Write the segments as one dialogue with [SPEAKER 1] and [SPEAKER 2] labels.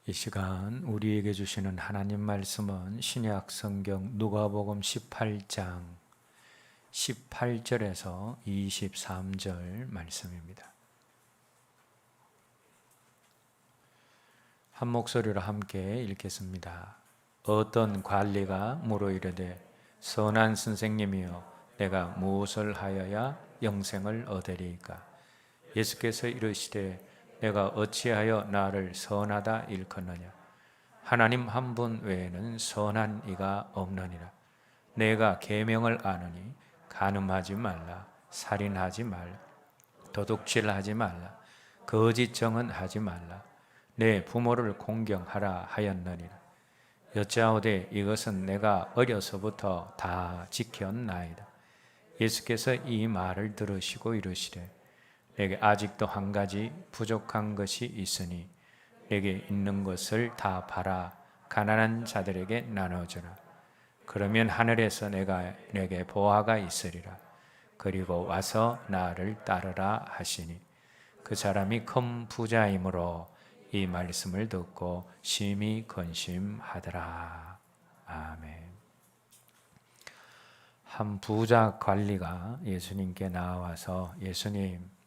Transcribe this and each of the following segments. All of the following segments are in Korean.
[SPEAKER 1] 이 시간 우리에게 주시는 하나님 말씀은 신약 성경 누가복음 18장 18절에서 23절 말씀입니다. 한 목소리로 함께 읽겠습니다. 어떤 관리가 물어 이르되 선한 선생님이여 내가 무엇을 하여야 영생을 얻으리이까? 예수께서 이르시되 내가 어찌하여 나를 선하다 일컫느냐? 하나님 한 분 외에는 선한 이가 없느니라. 내가 계명을 아노니 간음하지 말라, 살인하지 말라, 도둑질하지 말라, 거짓 증언하지 말라, 내 부모를 공경하라 하였느니라. 여짜오되 이것은 내가 어려서부터 다 지켰나이다. 예수께서 이 말을 들으시고 이르시되 내게 아직도 한 가지 부족한 것이 있으니 내게 있는 것을 다 팔아 가난한 자들에게 나눠주라. 그러면 하늘에서 내게 보화가 있으리라. 그리고 와서 나를 따르라 하시니 그 사람이 큰 부자이므로 이 말씀을 듣고 심히 근심하더라. 아멘. 한 부자 관리가 예수님께 나와서 예수님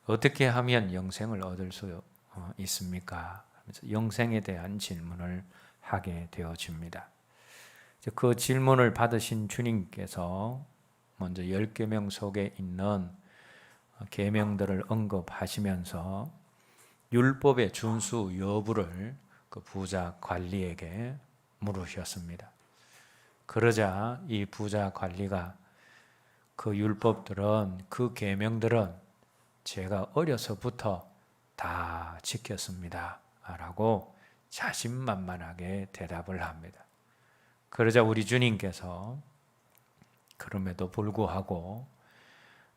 [SPEAKER 1] 어떻게 하면 영생을 얻을 수 있습니까? 하면서 영생에 대한 질문을 하게 되어집니다. 그 질문을 받으신 주님께서 먼저 10계명 속에 있는 계명들을 언급하시면서 율법의 준수 여부를 그 부자 관리에게 물으셨습니다. 그러자 이 부자 관리가 그 율법들은, 그 계명들은 제가 어려서부터 다 지켰습니다 라고 자신만만하게 대답을 합니다. 그러자 우리 주님께서 그럼에도 불구하고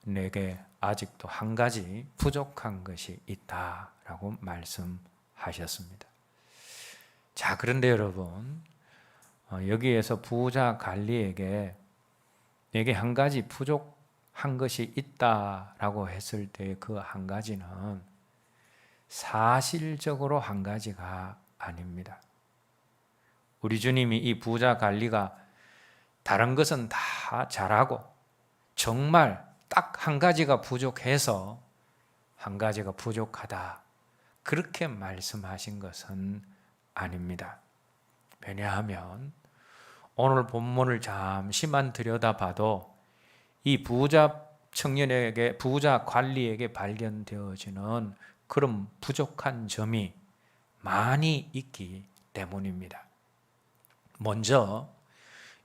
[SPEAKER 1] 내게 아직도 한 가지 부족한 것이 있다라고 말씀하셨습니다. 자, 그런데 여러분, 여기에서 부자 관리에게 내게 한 가지 부족한 것이 있다라고 했을 때 그 한 가지는 사실적으로 한 가지가 아닙니다. 우리 주님이 이 부자 관리가 다른 것은 다 잘하고 정말 딱 한 가지가 부족해서 한 가지가 부족하다 그렇게 말씀하신 것은 아닙니다. 왜냐하면 오늘 본문을 잠시만 들여다봐도 이 부자 청년에게, 부자 관리에게 발견되어지는 그런 부족한 점이 많이 있기 때문입니다. 먼저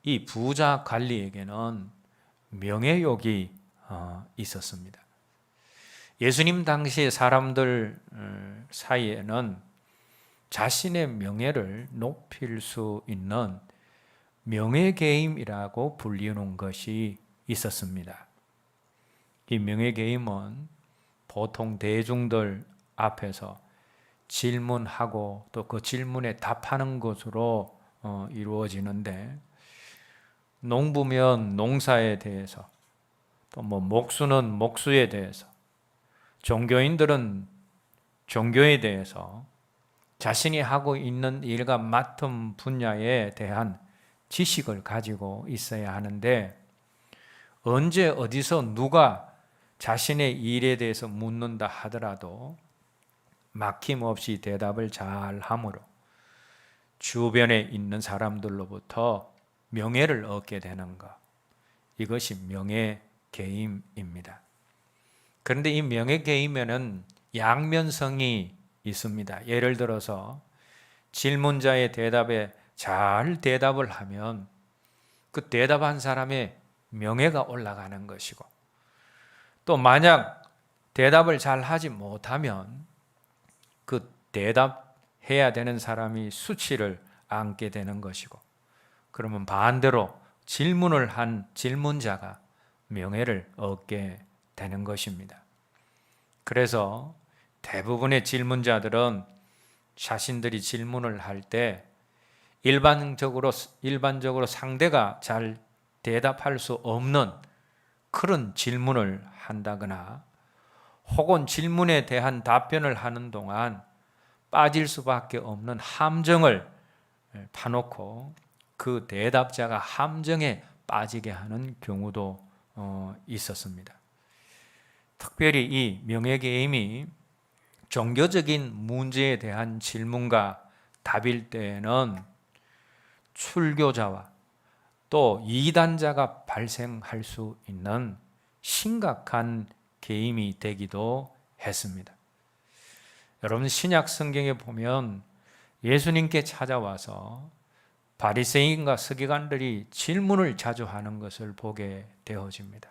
[SPEAKER 1] 이 부자 관리에게는 명예욕이 있었습니다. 예수님 당시 사람들 사이에는 자신의 명예를 높일 수 있는 명예계임이라고 불리는 것이 있었습니다. 이 명예계임은 보통 대중들 앞에서 질문하고 또 그 질문에 답하는 것으로 이루어지는데, 농부면 농사에 대해서, 또 목수는 목수에 대해서, 종교인들은 종교에 대해서 자신이 하고 있는 일과 맡은 분야에 대한 지식을 가지고 있어야 하는데, 언제 어디서 누가 자신의 일에 대해서 묻는다 하더라도 막힘없이 대답을 잘 함으로 주변에 있는 사람들로부터 명예를 얻게 되는 것, 이것이 명예계임입니다. 그런데 이 명예계임에는 양면성이 있습니다. 예를 들어서 질문자의 대답에 잘 대답을 하면 그 대답한 사람의 명예가 올라가는 것이고, 또 만약 대답을 잘 하지 못하면 그 대답해야 되는 사람이 수치를 안게 되는 것이고, 그러면 반대로 질문을 한 질문자가 명예를 얻게 되는 것입니다. 그래서 대부분의 질문자들은 자신들이 질문을 할 때 일반적으로 상대가 잘 대답할 수 없는 그런 질문을 한다거나, 혹은 질문에 대한 답변을 하는 동안 빠질 수밖에 없는 함정을 파놓고 그 대답자가 함정에 빠지게 하는 경우도 있었습니다. 특별히 이 명예게임이 종교적인 문제에 대한 질문과 답일 때에는 출교자와 또 이단자가 발생할 수 있는 심각한 게임이 되기도 했습니다. 여러분, 신약 성경에 보면 예수님께 찾아와서 바리새인과 서기관들이 질문을 자주 하는 것을 보게 되어집니다.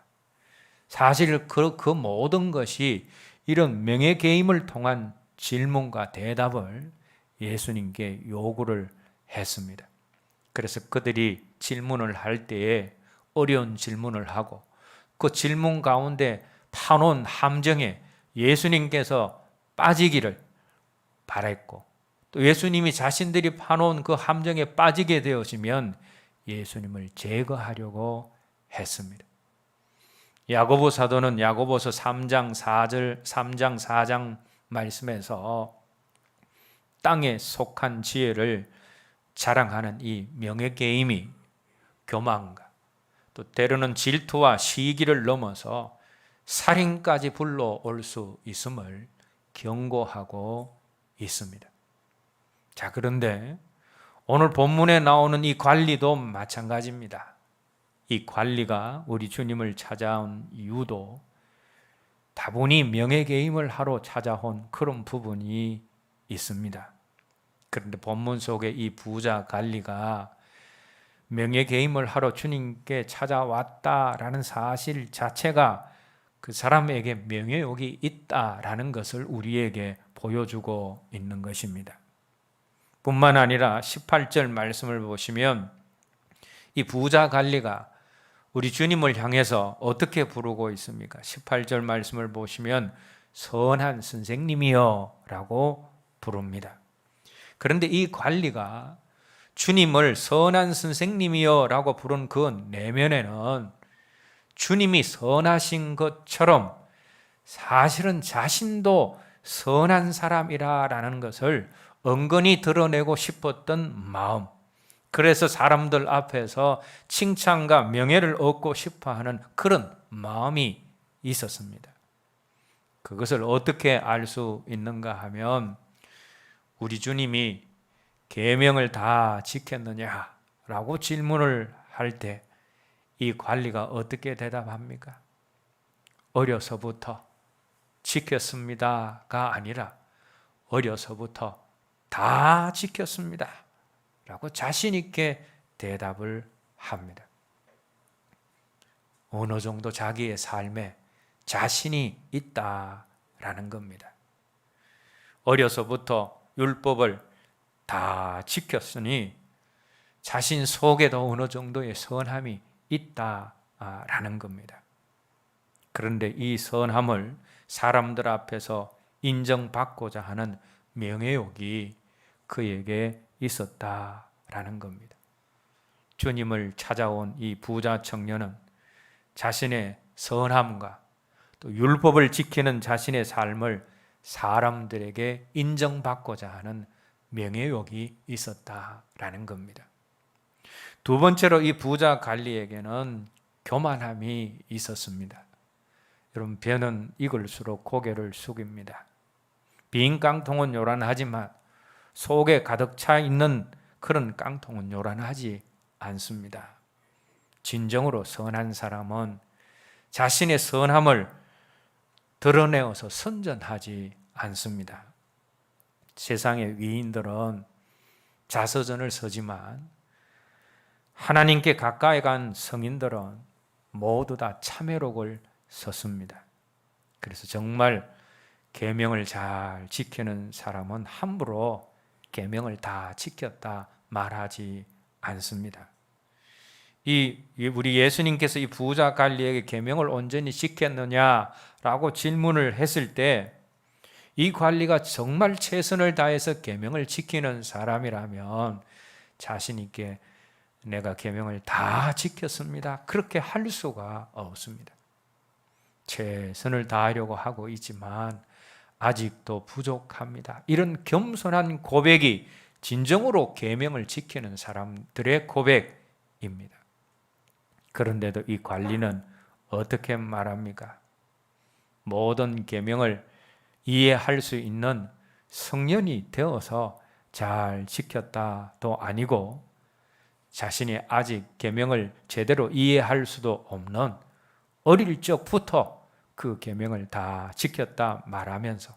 [SPEAKER 1] 사실 그 모든 것이 이런 명예게임을 통한 질문과 대답을 예수님께 요구를 했습니다. 그래서 그들이 질문을 할 때에 어려운 질문을 하고 그 질문 가운데 파놓은 함정에 예수님께서 빠지기를 바랬고, 또 예수님이 자신들이 파놓은 그 함정에 빠지게 되어지면 예수님을 제거하려고 했습니다. 야고보 사도는 야고보서 3장 4장 말씀에서 땅에 속한 지혜를 자랑하는 이 명예게임이 교만과 또 때로는 질투와 시기를 넘어서 살인까지 불러올 수 있음을 경고하고 있습니다. 자, 그런데 오늘 본문에 나오는 이 관리도 마찬가지입니다. 이 관리가 우리 주님을 찾아온 이유도 다분히 명예게임을 하러 찾아온 그런 부분이 있습니다. 그런데 본문 속에 이 부자 관리가 명예게임을 하러 주님께 찾아왔다라는 사실 자체가 그 사람에게 명예욕이 있다라는 것을 우리에게 보여주고 있는 것입니다. 뿐만 아니라 18절 말씀을 보시면 이 부자 관리가 우리 주님을 향해서 어떻게 부르고 있습니까? 18절 말씀을 보시면 선한 선생님이여 라고 부릅니다. 그런데 이 관리가 주님을 선한 선생님이여 라고 부른 그 내면에는 주님이 선하신 것처럼 사실은 자신도 선한 사람이라는 것을 은근히 드러내고 싶었던 마음, 그래서 사람들 앞에서 칭찬과 명예를 얻고 싶어하는 그런 마음이 있었습니다. 그것을 어떻게 알 수 있는가 하면 우리 주님이 계명을 다 지켰느냐라고 질문을 할 때 이 관리가 어떻게 대답합니까? 어려서부터 지켰습니다가 아니라 어려서부터 다 지켰습니다 라고 자신 있게 대답을 합니다. 어느 정도 자기의 삶에 자신이 있다라는 겁니다. 어려서부터 율법을 다 지켰으니 자신 속에도 어느 정도의 선함이 있다라는 겁니다. 그런데 이 선함을 사람들 앞에서 인정받고자 하는 명예욕이 그에게 있었다라는 겁니다. 주님을 찾아온 이 부자 청년은 자신의 선함과 또 율법을 지키는 자신의 삶을 사람들에게 인정받고자 하는 명예욕이 있었다라는 겁니다. 두 번째로 이 부자 관리에게는 교만함이 있었습니다. 여러분, 배는 익을수록 고개를 숙입니다. 빈 깡통은 요란하지만 속에 가득 차 있는 그런 깡통은 요란하지 않습니다. 진정으로 선한 사람은 자신의 선함을 드러내어서 선전하지 않습니다. 세상의 위인들은 자서전을 쓰지만 하나님께 가까이 간 성인들은 모두 다 참회록을 썼습니다. 그래서 정말 계명을 잘 지키는 사람은 함부로 계명을 다 지켰다 말하지 않습니다. 우리 예수님께서 이 부자 관리에게 계명을 온전히 지켰느냐라고 질문을 했을 때 이 관리가 정말 최선을 다해서 계명을 지키는 사람이라면 자신 있게 내가 계명을 다 지켰습니다, 그렇게 할 수가 없습니다. 최선을 다하려고 하고 있지만 아직도 부족합니다. 이런 겸손한 고백이 진정으로 계명을 지키는 사람들의 고백입니다. 그런데도 이 관리는 어떻게 말합니까? 모든 계명을 이해할 수 있는 성년이 되어서 잘 지켰다도 아니고 자신이 아직 계명을 제대로 이해할 수도 없는 어릴 적부터 그 계명을 다 지켰다 말하면서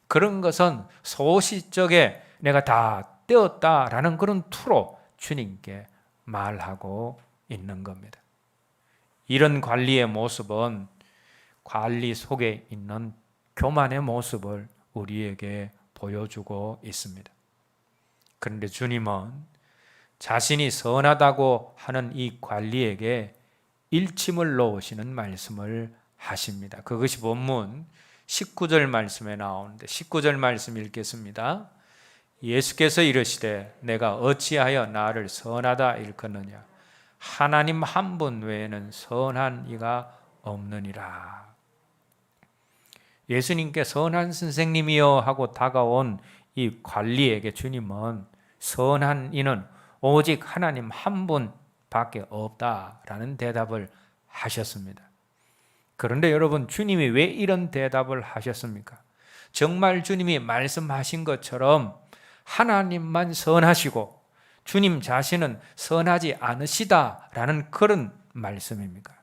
[SPEAKER 1] 그런 것은 소시적에 내가 다 떼었다라는 그런 투로 주님께 말하고 있는 겁니다. 이런 관리의 모습은 관리 속에 있는 교만의 모습을 우리에게 보여주고 있습니다. 그런데 주님은 자신이 선하다고 하는 이 관리에게 일침을 놓으시는 말씀을 하십니다. 그것이 본문 19절 말씀에 나오는데 19절 말씀 읽겠습니다. 예수께서 이르시되 내가 어찌하여 나를 선하다 일컫느냐 하나님 한 분 외에는 선한 이가 없느니라. 예수님께 선한 선생님이여 하고 다가온 이 관리에게 주님은 선한 이는 오직 하나님 한 분밖에 없다라는 대답을 하셨습니다. 그런데 여러분, 주님이 왜 이런 대답을 하셨습니까? 정말 주님이 말씀하신 것처럼 하나님만 선하시고 주님 자신은 선하지 않으시다라는 그런 말씀입니까?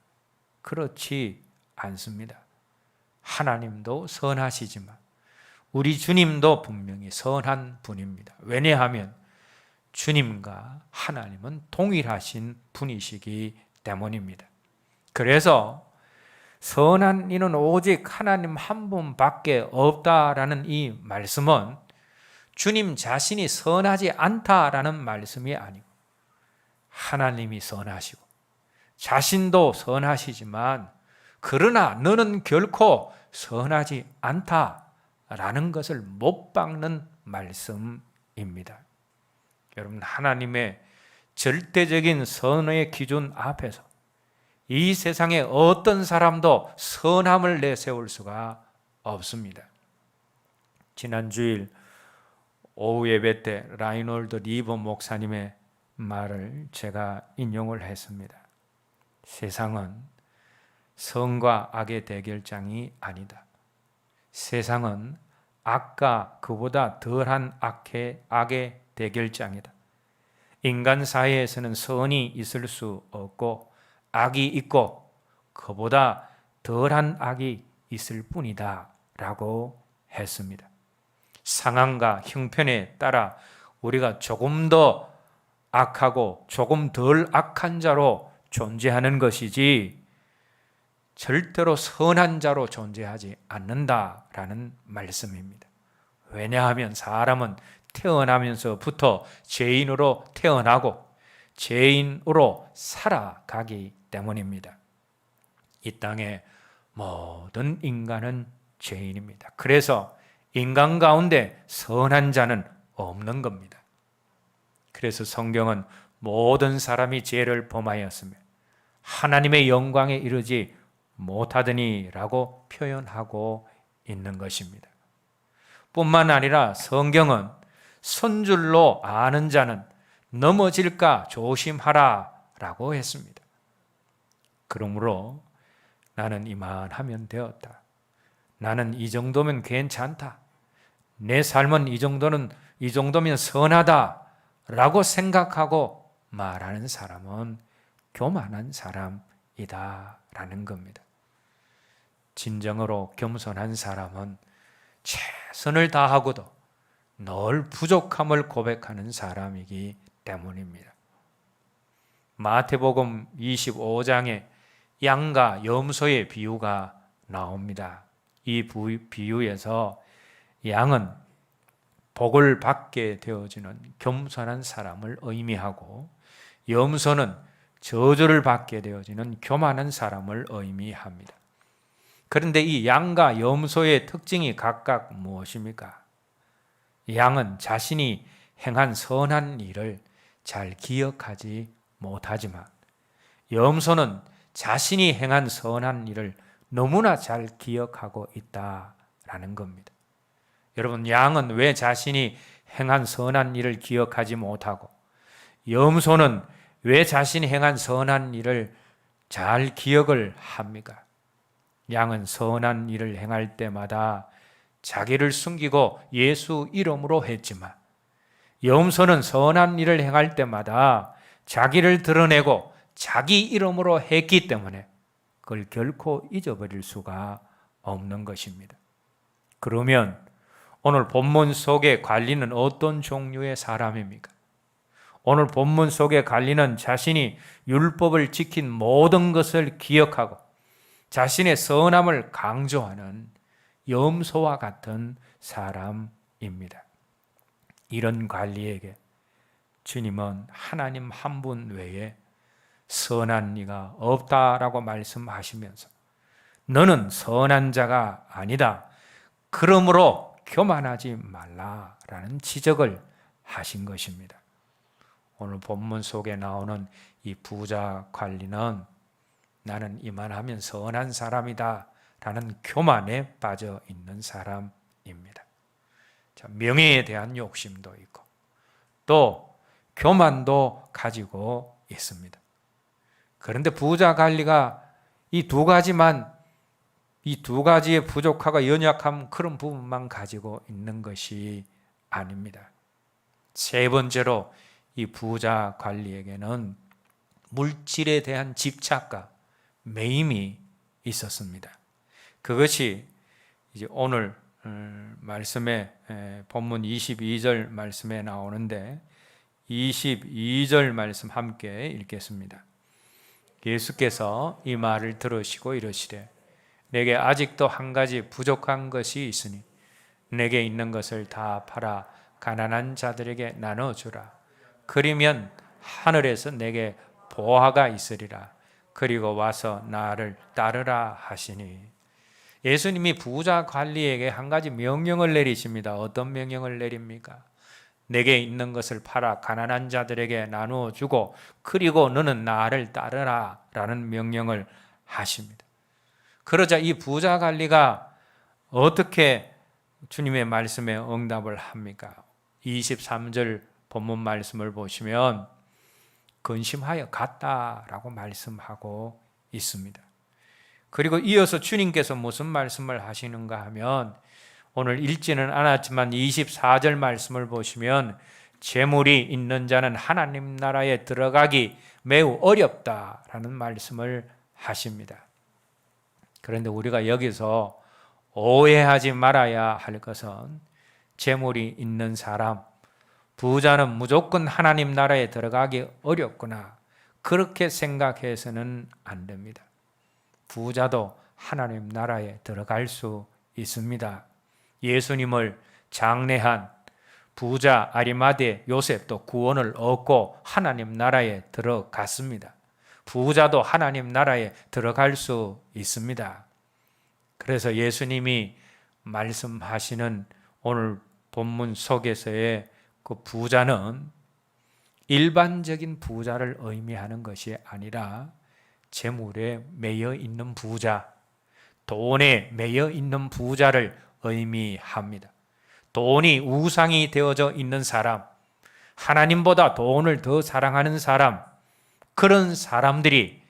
[SPEAKER 1] 그렇지 않습니다. 하나님도 선하시지만 우리 주님도 분명히 선한 분입니다. 왜냐하면 주님과 하나님은 동일하신 분이시기 때문입니다. 그래서 선한 이는 오직 하나님 한 분밖에 없다라는 이 말씀은 주님 자신이 선하지 않다라는 말씀이 아니고 하나님이 선하시고 자신도 선하시지만 그러나 너는 결코 선하지 않다라는 것을 못 박는 말씀입니다. 여러분, 하나님의 절대적인 선의 기준 앞에서 이 세상에 어떤 사람도 선함을 내세울 수가 없습니다. 지난 주일 오후 예배 때 라이놀드 리버 목사님의 말을 제가 인용을 했습니다. 세상은 선과 악의 대결장이 아니다. 세상은 악과 그보다 덜한 악의 대결장이다. 인간 사회에서는 선이 있을 수 없고 악이 있고 그보다 덜한 악이 있을 뿐이다 라고 했습니다. 상황과 형편에 따라 우리가 조금 더 악하고 조금 덜 악한 자로 존재하는 것이지 절대로 선한 자로 존재하지 않는다라는 말씀입니다. 왜냐하면 사람은 태어나면서부터 죄인으로 태어나고 죄인으로 살아가기 때문입니다. 이 땅의 모든 인간은 죄인입니다. 그래서 인간 가운데 선한 자는 없는 겁니다. 그래서 성경은 모든 사람이 죄를 범하였으며 하나님의 영광에 이르지 못하더니 라고 표현하고 있는 것입니다. 뿐만 아니라 성경은 선줄로 아는 자는 넘어질까 조심하라 라고 했습니다. 그러므로 나는 이만하면 되었다. 나는 이 정도면 괜찮다. 내 삶은 이 정도면 선하다 라고 생각하고 말하는 사람은 교만한 사람이다 라는 겁니다. 진정으로 겸손한 사람은 최선을 다하고도 늘 부족함을 고백하는 사람이기 때문입니다. 마태복음 25장에 양과 염소의 비유가 나옵니다. 이 비유에서 양은 복을 받게 되어지는 겸손한 사람을 의미하고 염소는 저주를 받게 되어지는 교만한 사람을 의미합니다. 그런데 이 양과 염소의 특징이 각각 무엇입니까? 양은 자신이 행한 선한 일을 잘 기억하지 못하지만 염소는 자신이 행한 선한 일을 너무나 잘 기억하고 있다라는 겁니다. 여러분, 양은 왜 자신이 행한 선한 일을 기억하지 못하고 염소는 왜 자신이 행한 선한 일을 잘 기억을 합니까? 양은 선한 일을 행할 때마다 자기를 숨기고 예수 이름으로 했지만 염소는 선한 일을 행할 때마다 자기를 드러내고 자기 이름으로 했기 때문에 그걸 결코 잊어버릴 수가 없는 것입니다. 그러면 오늘 본문 속의 관리는 어떤 종류의 사람입니까? 오늘 본문 속의 관리는 자신이 율법을 지킨 모든 것을 기억하고 자신의 선함을 강조하는 염소와 같은 사람입니다. 이런 관리에게 주님은 하나님 한 분 외에 선한 이가 없다라고 말씀하시면서 너는 선한 자가 아니다. 그러므로 교만하지 말라라는 지적을 하신 것입니다. 오늘 본문 속에 나오는 이 부자 관리는 나는 이만하면 선한 사람이다 라는 교만에 빠져 있는 사람입니다. 자, 명예에 대한 욕심도 있고 또 교만도 가지고 있습니다. 그런데 부자 관리가 이 두 가지의 부족하고 연약함 그런 부분만 가지고 있는 것이 아닙니다. 세 번째로 이 부자 관리에게는 물질에 대한 집착과 매임이 있었습니다. 그것이 이제 오늘 말씀에 본문 22절 말씀에 나오는데 22절 말씀 함께 읽겠습니다. 예수께서 이 말을 들으시고 이르시되 내게 아직도 한 가지 부족한 것이 있으니 내게 있는 것을 다 팔아 가난한 자들에게 나눠주라. 그리면 하늘에서 내게 보화가 있으리라. 그리고 와서 나를 따르라 하시니 예수님이 부자 관리에게 한 가지 명령을 내리십니다. 어떤 명령을 내립니까? 내게 있는 것을 팔아 가난한 자들에게 나누어 주고 그리고 너는 나를 따르라 라는 명령을 하십니다. 그러자 이 부자 관리가 어떻게 주님의 말씀에 응답을 합니까? 23절 본문 말씀을 보시면 근심하여 갔다라고 말씀하고 있습니다. 그리고 이어서 주님께서 무슨 말씀을 하시는가 하면 오늘 읽지는 않았지만 24절 말씀을 보시면 재물이 있는 자는 하나님 나라에 들어가기 매우 어렵다라는 말씀을 하십니다. 그런데 우리가 여기서 오해하지 말아야 할 것은 재물이 있는 사람, 부자는 무조건 하나님 나라에 들어가기 어렵구나 그렇게 생각해서는 안 됩니다. 부자도 하나님 나라에 들어갈 수 있습니다. 예수님을 장례한 부자 아리마대 요셉도 구원을 얻고 하나님 나라에 들어갔습니다. 부자도 하나님 나라에 들어갈 수 있습니다. 그래서 예수님이 말씀하시는 오늘 본문 속에서의 그 부자는 일반적인 부자를 의미하는 것이 아니라 재물에 매여 있는 부자, 돈에 매여 있는 부자를 의미합니다. 돈이 우상이 되어져 있는 사람, 하나님보다 돈을 더 사랑하는 사람, 그런 사람들이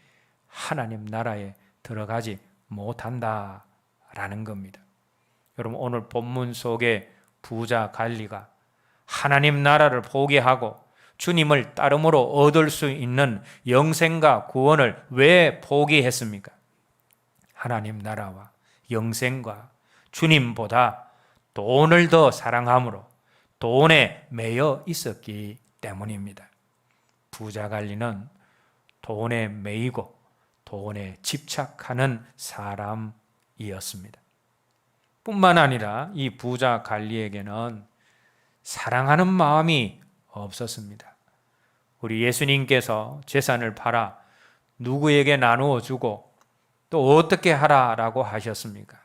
[SPEAKER 1] 하나님 나라에 들어가지 못한다라는 겁니다. 여러분, 오늘 본문 속에 부자 관리가 하나님 나라를 포기하고 주님을 따름으로 얻을 수 있는 영생과 구원을 왜 포기했습니까? 하나님 나라와 영생과 주님보다 돈을 더 사랑함으로 돈에 매여 있었기 때문입니다. 부자 관리는 돈에 매이고 돈에 집착하는 사람이었습니다. 뿐만 아니라 이 부자 관리에게는 사랑하는 마음이 없었습니다. 우리 예수님께서 재산을 팔아 누구에게 나누어 주고 또 어떻게 하라라고 하셨습니까?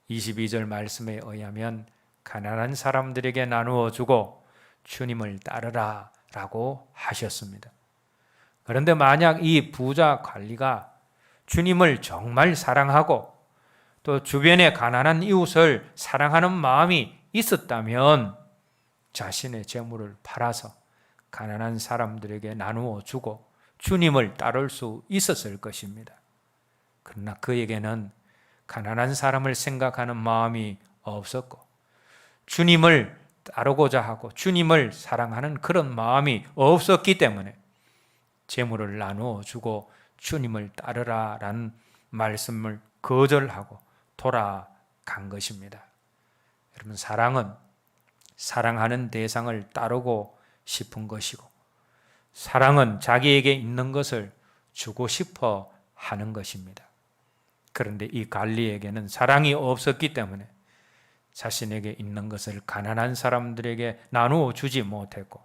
[SPEAKER 1] 22절 말씀에 의하면 가난한 사람들에게 나누어 주고 주님을 따르라 라고 하셨습니다. 그런데 만약 이 부자 관리가 주님을 정말 사랑하고 또 주변의 가난한 이웃을 사랑하는 마음이 있었다면 자신의 재물을 팔아서 가난한 사람들에게 나누어 주고 주님을 따를 수 있었을 것입니다. 그러나 그에게는 가난한 사람을 생각하는 마음이 없었고 주님을 따르고자 하고 주님을 사랑하는 그런 마음이 없었기 때문에 재물을 나누어 주고 주님을 따르라라는 말씀을 거절하고 돌아간 것입니다. 여러분, 사랑은 사랑하는 대상을 따르고 싶은 것이고 사랑은 자기에게 있는 것을 주고 싶어 하는 것입니다. 그런데 이 갈리에게는 사랑이 없었기 때문에 자신에게 있는 것을 가난한 사람들에게 나누어 주지 못했고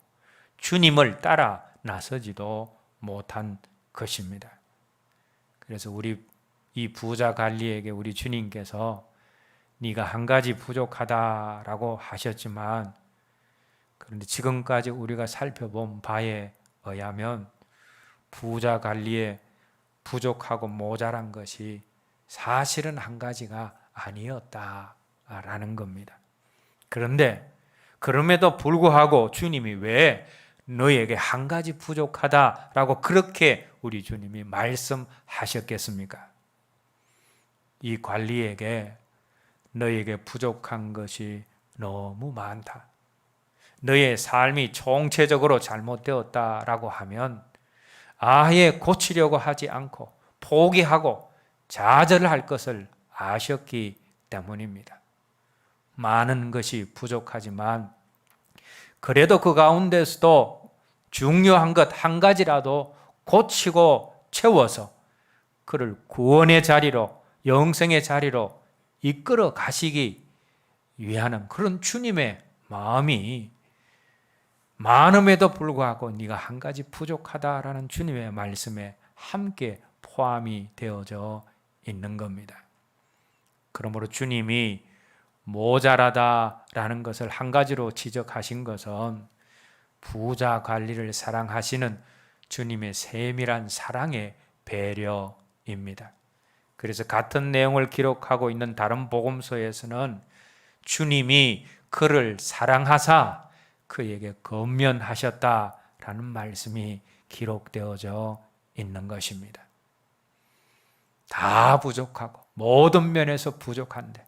[SPEAKER 1] 주님을 따라 나서지도 못한 것입니다. 그래서 이 부자 갈리에게 우리 주님께서 네가 한 가지 부족하다라고 하셨지만 그런데 지금까지 우리가 살펴본 바에 의하면 부자 갈리의 부족하고 모자란 것이 사실은 한 가지가 아니었다라는 겁니다. 그런데 그럼에도 불구하고 주님이 왜 너에게 한 가지 부족하다라고 그렇게 우리 주님이 말씀하셨겠습니까? 이 관리에게 너에게 부족한 것이 너무 많다. 너의 삶이 총체적으로 잘못되었다라고 하면 아예 고치려고 하지 않고 포기하고 좌절할 것을 아셨기 때문입니다. 많은 것이 부족하지만 그래도 그 가운데서도 중요한 것 한 가지라도 고치고 채워서 그를 구원의 자리로 영생의 자리로 이끌어 가시기 위하는 그런 주님의 마음이 많음에도 불구하고 네가 한 가지 부족하다라는 주님의 말씀에 함께 포함이 되어져 있는 겁니다. 그러므로 주님이 모자라다라는 것을 한 가지로 지적하신 것은 부자 관리를 사랑하시는 주님의 세밀한 사랑의 배려입니다. 그래서 같은 내용을 기록하고 있는 다른 복음서에서는 주님이 그를 사랑하사 그에게 권면하셨다라는 말씀이 기록되어져 있는 것입니다. 다 부족하고 모든 면에서 부족한데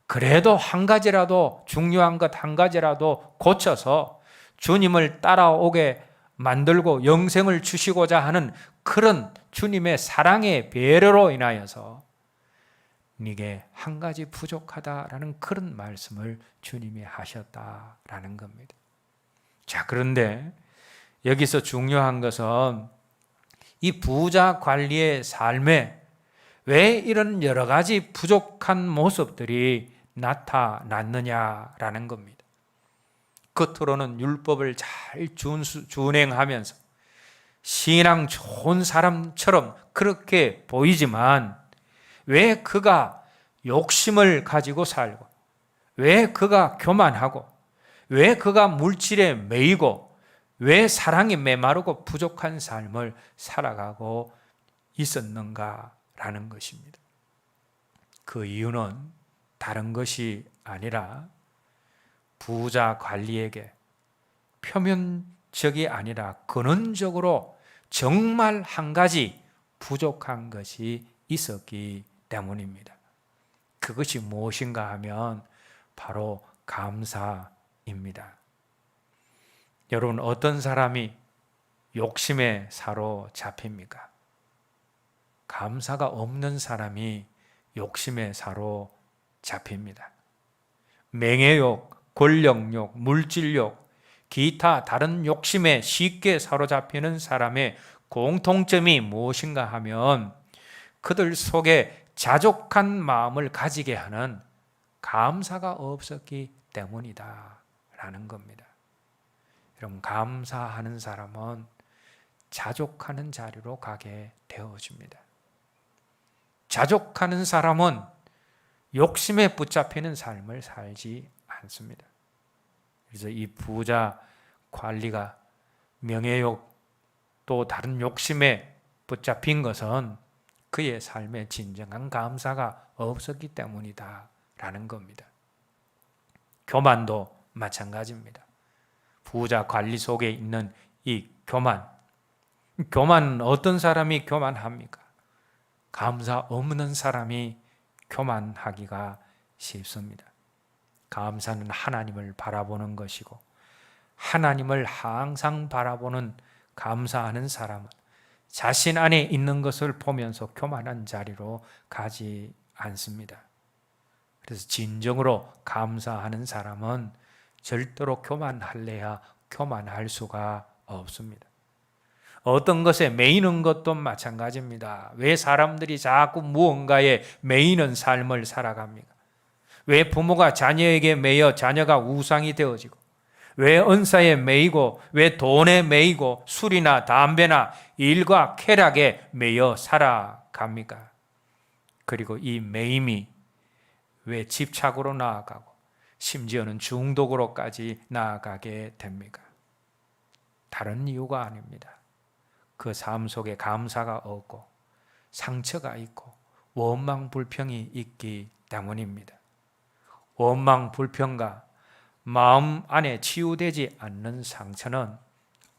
[SPEAKER 1] 그래도 한 가지라도 중요한 것 한 가지라도 고쳐서 주님을 따라오게 만들고 영생을 주시고자 하는 그런 주님의 사랑의 배려로 인하여서 네게 한 가지 부족하다라는 그런 말씀을 주님이 하셨다라는 겁니다. 자, 그런데 여기서 중요한 것은 이 부자 관리의 삶에 왜 이런 여러 가지 부족한 모습들이 나타났느냐라는 겁니다. 겉으로는 율법을 잘 준행하면서 신앙 좋은 사람처럼 그렇게 보이지만 왜 그가 욕심을 가지고 살고 왜 그가 교만하고 왜 그가 물질에 매이고 왜 사랑에 메마르고 부족한 삶을 살아가고 있었는가라는 것입니다. 그 이유는 다른 것이 아니라 부자 관리에게 표면적이 아니라 근원적으로 정말 한 가지 부족한 것이 있었기 때문입니다. 그것이 무엇인가 하면 바로 감사입니다. 여러분, 어떤 사람이 욕심에 사로잡힙니까? 감사가 없는 사람이 욕심에 사로잡힙니다. 명예욕, 권력욕, 물질욕, 기타 다른 욕심에 쉽게 사로잡히는 사람의 공통점이 무엇인가 하면 그들 속에 자족한 마음을 가지게 하는 감사가 없었기 때문이다 라는 겁니다. 여러분, 감사하는 사람은 자족하는 자리로 가게 되어집니다. 자족하는 사람은 욕심에 붙잡히는 삶을 살지 않습니다. 그래서 이 부자 관리가 명예욕 또 다른 욕심에 붙잡힌 것은 그의 삶에 진정한 감사가 없었기 때문이다 라는 겁니다. 교만도 마찬가지입니다. 부자 관리 속에 있는 이 교만. 교만, 어떤 사람이 교만합니까? 감사 없는 사람이 교만하기가 쉽습니다. 감사는 하나님을 바라보는 것이고, 하나님을 항상 바라보는 감사하는 사람은 자신 안에 있는 것을 보면서 교만한 자리로 가지 않습니다. 그래서 진정으로 감사하는 사람은 절대로 교만할래야 교만할 수가 없습니다. 어떤 것에 매이는 것도 마찬가지입니다. 왜 사람들이 자꾸 무언가에 매이는 삶을 살아갑니까? 왜 부모가 자녀에게 매여 자녀가 우상이 되어지고, 왜 은사에 매이고, 왜 돈에 매이고, 술이나 담배나 일과 쾌락에 매여 살아갑니까? 그리고 이 매임이 왜 집착으로 나아가고 심지어는 중독으로까지 나아가게 됩니까? 다른 이유가 아닙니다. 그 삶 속에 감사가 없고 상처가 있고 원망 불평이 있기 때문입니다. 원망 불평과 마음 안에 치유되지 않는 상처는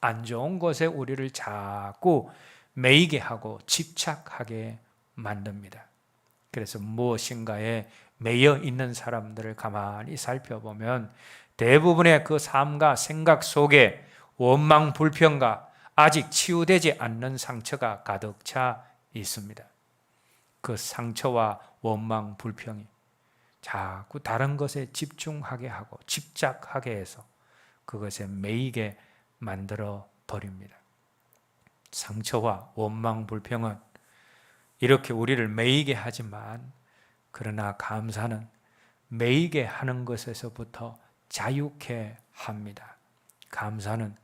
[SPEAKER 1] 안 좋은 것에 우리를 자꾸 매이게 하고 집착하게 만듭니다. 그래서 무엇인가에 매여 있는 사람들을 가만히 살펴보면 대부분의 그 삶과 생각 속에 원망 불평과 아직 치유되지 않는 상처가 가득 차 있습니다. 그 상처와 원망 불평이 자꾸 다른 것에 집중하게 하고 집착하게 해서 그것에 매이게 만들어 버립니다. 상처와 원망 불평은 이렇게 우리를 매이게 하지만, 그러나 감사는 매이게 하는 것에서부터 자유케 합니다. 감사는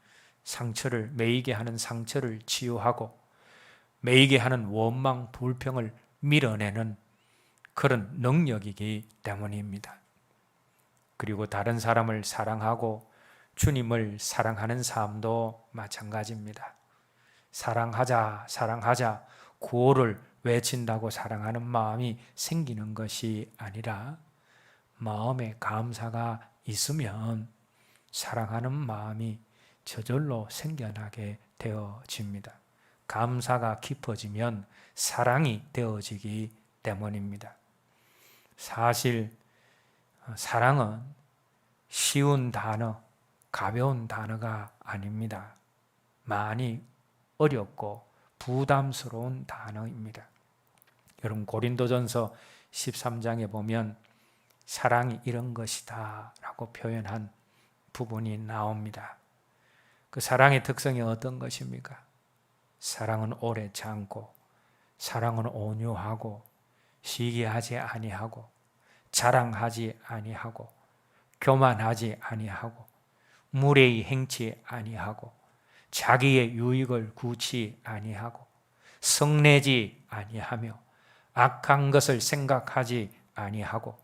[SPEAKER 1] 상처를, 매이게 하는 상처를 치유하고 매이게 하는 원망 불평을 밀어내는 그런 능력이기 때문입니다. 그리고 다른 사람을 사랑하고 주님을 사랑하는 삶도 마찬가지입니다. 사랑하자, 사랑하자, 구호를 외친다고 사랑하는 마음이 생기는 것이 아니라 마음에 감사가 있으면 사랑하는 마음이 저절로 생겨나게 되어집니다. 감사가 깊어지면 사랑이 되어지기 때문입니다. 사실 사랑은 쉬운 단어, 가벼운 단어가 아닙니다. 많이 어렵고 부담스러운 단어입니다. 여러분, 고린도전서 13장에 보면 사랑이 이런 것이다 라고 표현한 부분이 나옵니다. 그 사랑의 특성이 어떤 것입니까? 사랑은 오래 참고, 사랑은 온유하고, 시기하지 아니하고, 자랑하지 아니하고, 교만하지 아니하고, 무례히 행치 아니하고, 자기의 유익을 구치 아니하고, 성내지 아니하며, 악한 것을 생각하지 아니하고,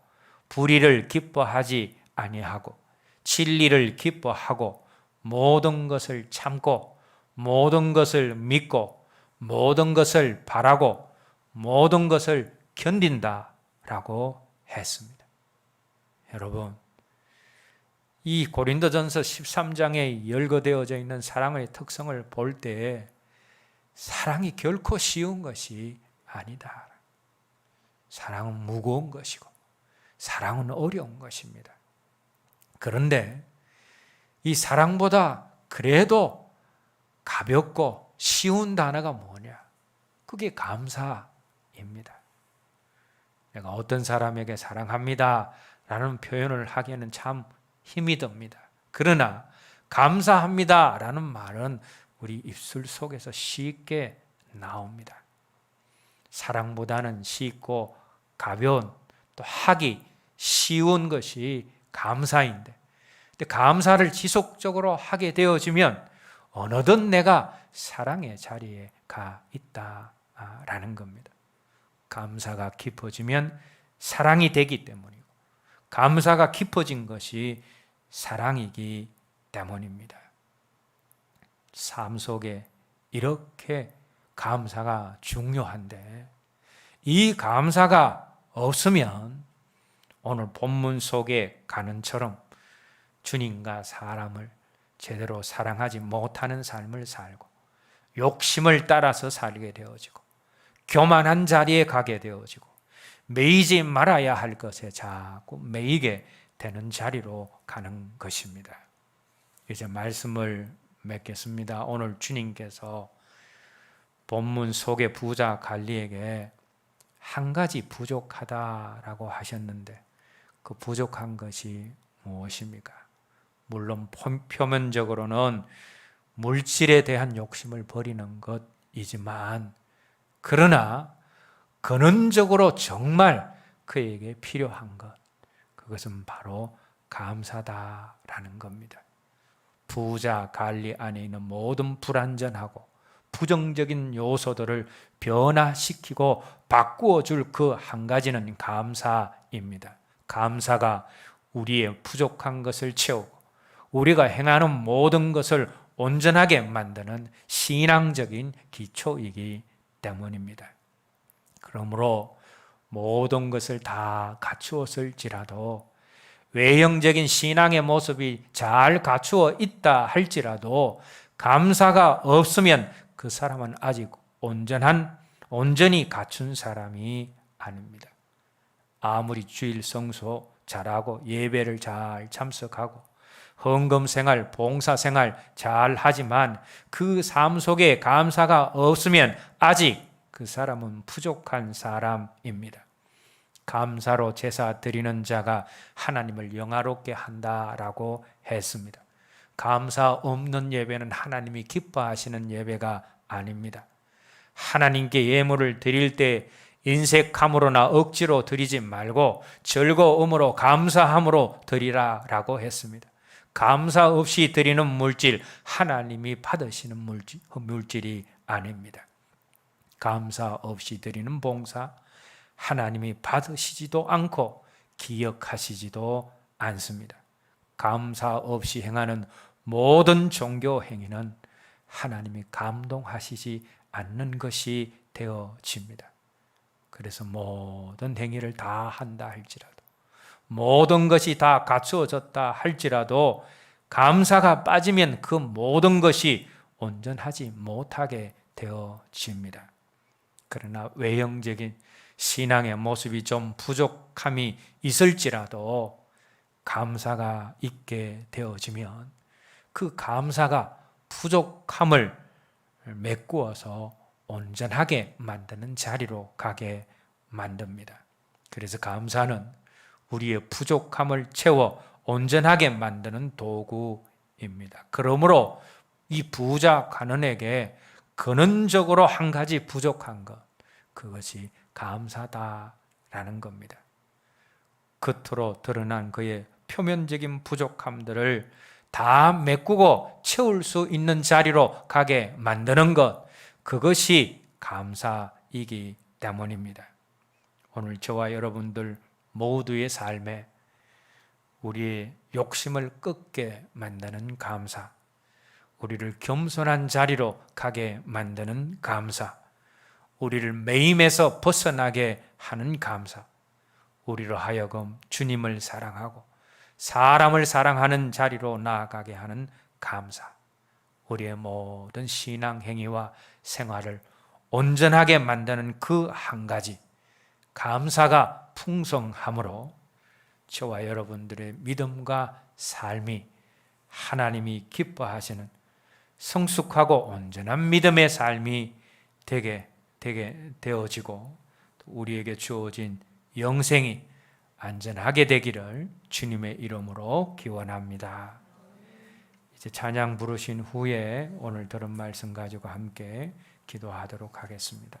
[SPEAKER 1] 불의를 기뻐하지 아니하고, 진리를 기뻐하고, 모든 것을 참고, 모든 것을 믿고, 모든 것을 바라고, 모든 것을 견딘다라고 했습니다. 여러분, 이 고린도전서 13장에 열거되어져 있는 사랑의 특성을 볼 때 사랑이 결코 쉬운 것이 아니다. 사랑은 무거운 것이고 사랑은 어려운 것입니다. 그런데 이 사랑보다 그래도 가볍고 쉬운 단어가 뭐냐? 그게 감사입니다. 내가 어떤 사람에게 사랑합니다 라는 표현을 하기에는 참 힘이 듭니다. 그러나 감사합니다 라는 말은 우리 입술 속에서 쉽게 나옵니다. 사랑보다는 쉽고 가벼운, 또 하기 쉬운 것이 감사인데, 근데 감사를 지속적으로 하게 되어지면 어느덧 내가 사랑의 자리에 가 있다라는 겁니다. 감사가 깊어지면 사랑이 되기 때문이고, 감사가 깊어진 것이 사랑이기 때문입니다. 삶 속에 이렇게 감사가 중요한데, 이 감사가 없으면 오늘 본문 속에 가는처럼 주님과 사람을 제대로 사랑하지 못하는 삶을 살고 욕심을 따라서 살게 되어지고 교만한 자리에 가게 되어지고 매이지 말아야 할 것에 자꾸 매이게 되는 자리로 가는 것입니다. 이제 말씀을 맺겠습니다. 오늘 주님께서 본문 속의 부자 갈리에게 한 가지 부족하다라고 하셨는데 그 부족한 것이 무엇입니까? 물론 표면적으로는 물질에 대한 욕심을 버리는 것이지만 그러나 근원적으로 정말 그에게 필요한 것, 그것은 바로 감사다라는 겁니다. 부자 갈리 안에 있는 모든 불완전하고 부정적인 요소들을 변화시키고 바꾸어 줄 그 한 가지는 감사입니다. 감사가 우리의 부족한 것을 채우고 우리가 행하는 모든 것을 온전하게 만드는 신앙적인 기초이기 때문입니다. 그러므로 모든 것을 다 갖추었을지라도 외형적인 신앙의 모습이 잘 갖추어 있다 할지라도 감사가 없으면 그 사람은 아직 온전히 갖춘 사람이 아닙니다. 아무리 주일 성수 잘하고 예배를 잘 참석하고 헌금 생활, 봉사 생활 잘 하지만 그 삶 속에 감사가 없으면 아직 그 사람은 부족한 사람입니다. 감사로 제사 드리는 자가 하나님을 영화롭게 한다라고 했습니다. 감사 없는 예배는 하나님이 기뻐하시는 예배가 아닙니다. 하나님께 예물을 드릴 때 인색함으로나 억지로 드리지 말고 즐거움으로 감사함으로 드리라라고 했습니다. 감사 없이 드리는 물질, 하나님이 받으시는 물질이 아닙니다. 감사 없이 드리는 봉사, 하나님이 받으시지도 않고 기억하시지도 않습니다. 감사 없이 행하는 모든 종교 행위는 하나님이 감동하시지 않는 것이 되어집니다. 그래서 모든 행위를 다 한다 할지라도, 모든 것이 다 갖추어졌다 할지라도 감사가 빠지면 그 모든 것이 온전하지 못하게 되어집니다. 그러나 외형적인 신앙의 모습이 좀 부족함이 있을지라도 감사가 있게 되어지면 그 감사가 부족함을 메꾸어서 온전하게 만드는 자리로 가게 만듭니다. 그래서 감사는 우리의 부족함을 채워 온전하게 만드는 도구입니다. 그러므로 이 부자 가난에게 근원적으로 한 가지 부족한 것, 그것이 감사다라는 겁니다. 겉으로 드러난 그의 표면적인 부족함들을 다 메꾸고 채울 수 있는 자리로 가게 만드는 것, 그것이 감사이기 때문입니다. 오늘 저와 여러분들 모두의 삶에 우리의 욕심을 꺾게 만드는 감사, 우리를 겸손한 자리로 가게 만드는 감사, 우리를 매임에서 벗어나게 하는 감사, 우리로 하여금 주님을 사랑하고 사람을 사랑하는 자리로 나아가게 하는 감사, 우리의 모든 신앙 행위와 생활을 온전하게 만드는 그 한 가지, 감사가 풍성함으로 저와 여러분들의 믿음과 삶이 하나님이 기뻐하시는 성숙하고 온전한 믿음의 삶이 되게 되어지고 우리에게 주어진 영생이 안전하게 되기를 주님의 이름으로 기원합니다. 이제 찬양 부르신 후에 오늘 들은 말씀 가지고 함께 기도하도록 하겠습니다.